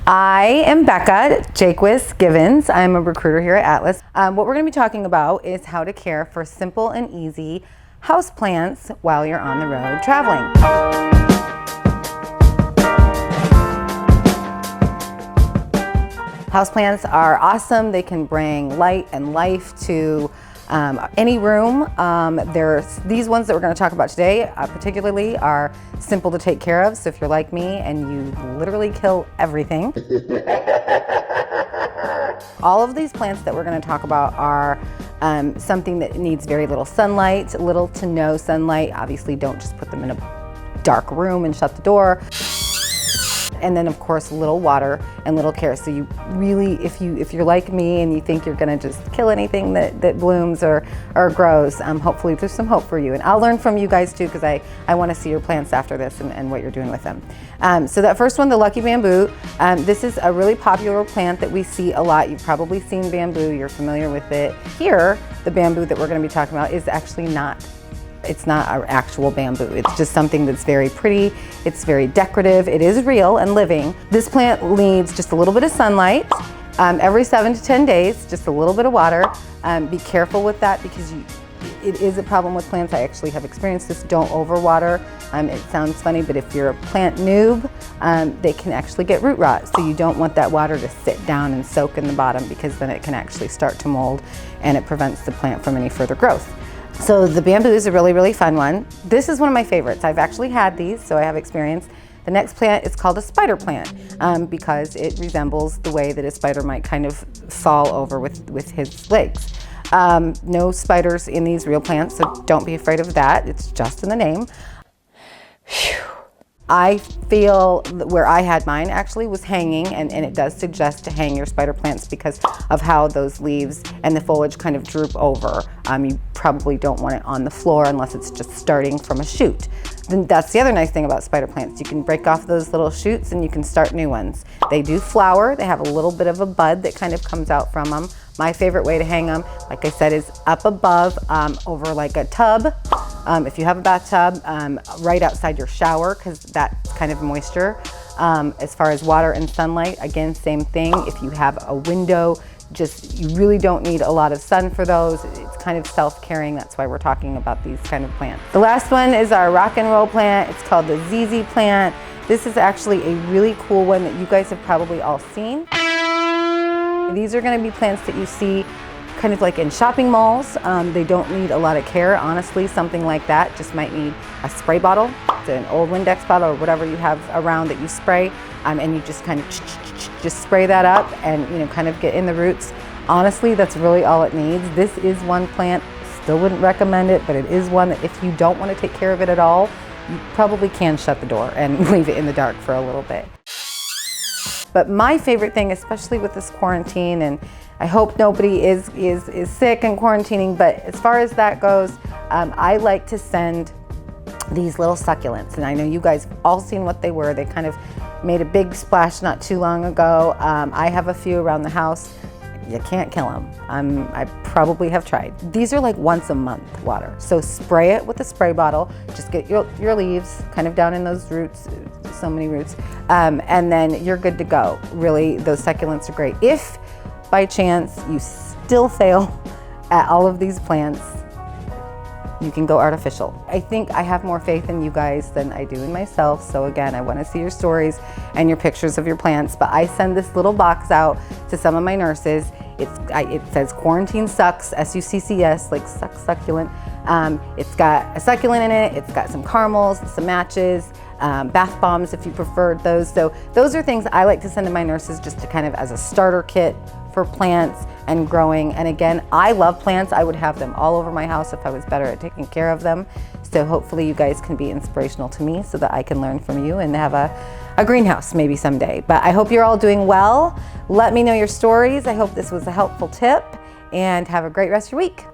I am Becca Jaquis-Givens. I'm a recruiter here at Atlas. What we're going to be talking about is how to care for simple and easy houseplants while you're on the road traveling. Houseplants are awesome. They can bring light and life to any room. These ones that we're going to talk about today particularly are simple to take care of. So if you're like me and you literally kill everything. All of these plants that we're going to talk about are something that needs very little sunlight, little to no sunlight. Obviously don't just put them in a dark room and shut the door. And then of course little water and little care. So you really, if you're like me and you think you're gonna just kill anything that blooms or grows, hopefully there's some hope for you. And I'll learn from you guys too, because I wanna see your plants after this and what you're doing with them. So that first one, the lucky bamboo, this is a really popular plant that we see a lot. You've probably seen bamboo, you're familiar with it. Here, the bamboo that we're gonna be talking about is actually it's not an actual bamboo. It's just something that's very pretty. It's very decorative. It is real and living. This plant needs just a little bit of sunlight every 7 to 10 days, just a little bit of water. Be careful with that because it is a problem with plants. I actually have experienced this. Don't overwater. It sounds funny, but if you're a plant noob, they can actually get root rot. So you don't want that water to sit down and soak in the bottom, because then it can actually start to mold and it prevents the plant from any further growth. So the bamboo is a really, really fun one. This is one of my favorites. I've actually had these, so I have experience. The next plant is called a spider plant because it resembles the way that a spider might kind of fall over with his legs. No spiders in these real plants, so don't be afraid of that. It's just in the name. Whew. I feel where I had mine actually was hanging, and it does suggest to hang your spider plants because of how those leaves and the foliage kind of droop over. You probably don't want it on the floor unless it's just starting from a shoot. Then that's the other nice thing about spider plants. You can break off those little shoots and you can start new ones. They do flower. They have a little bit of a bud that kind of comes out from them. My favorite way to hang them, like I said, is up above over like a tub. If you have a bathtub, right outside your shower, because that's kind of moisture. As far as water and sunlight, again, same thing. If you have a window, you really don't need a lot of sun for those. It's kind of self-caring. That's why we're talking about these kind of plants. The last one is our rock and roll plant. It's called the ZZ plant. This is actually a really cool one that you guys have probably all seen. These are going to be plants that you see kind of like in shopping malls. They don't need a lot of care, honestly. Something like that just might need a spray bottle. It's an old Windex bottle or whatever you have around that you spray, and you just kind of just spray that up and kind of get in the roots. Honestly, that's really all it needs. This is one plant, still wouldn't recommend it, but it is one that if you don't want to take care of it at all, you probably can shut the door and leave it in the dark for a little bit. But my favorite thing, especially with this quarantine, and I hope nobody is sick and quarantining, but as far as that goes, I like to send these little succulents. And I know you guys have all seen what they were. They kind of made a big splash not too long ago. I have a few around the house. You can't kill them. I probably have tried. These are like once a month water. So spray it with a spray bottle. Just get your leaves kind of down in those roots, so many roots, and then you're good to go. Really, those succulents are great. If by chance you still fail at all of these plants, you can go artificial. I think I have more faith in you guys than I do in myself. So again, I want to see your stories and your pictures of your plants, but I send this little box out to some of my nurses. It says quarantine sucks, S-U-C-C-S, like succulent. It's got a succulent in it. It's got some caramels, some matches, bath bombs if you preferred those. So those are things I like to send to my nurses just to kind of as a starter kit for plants and growing. And again, I love plants. I would have them all over my house if I was better at taking care of them. So hopefully you guys can be inspirational to me so that I can learn from you and have a greenhouse maybe someday. But I hope you're all doing well. Let me know your stories. I hope this was a helpful tip, and have a great rest of your week.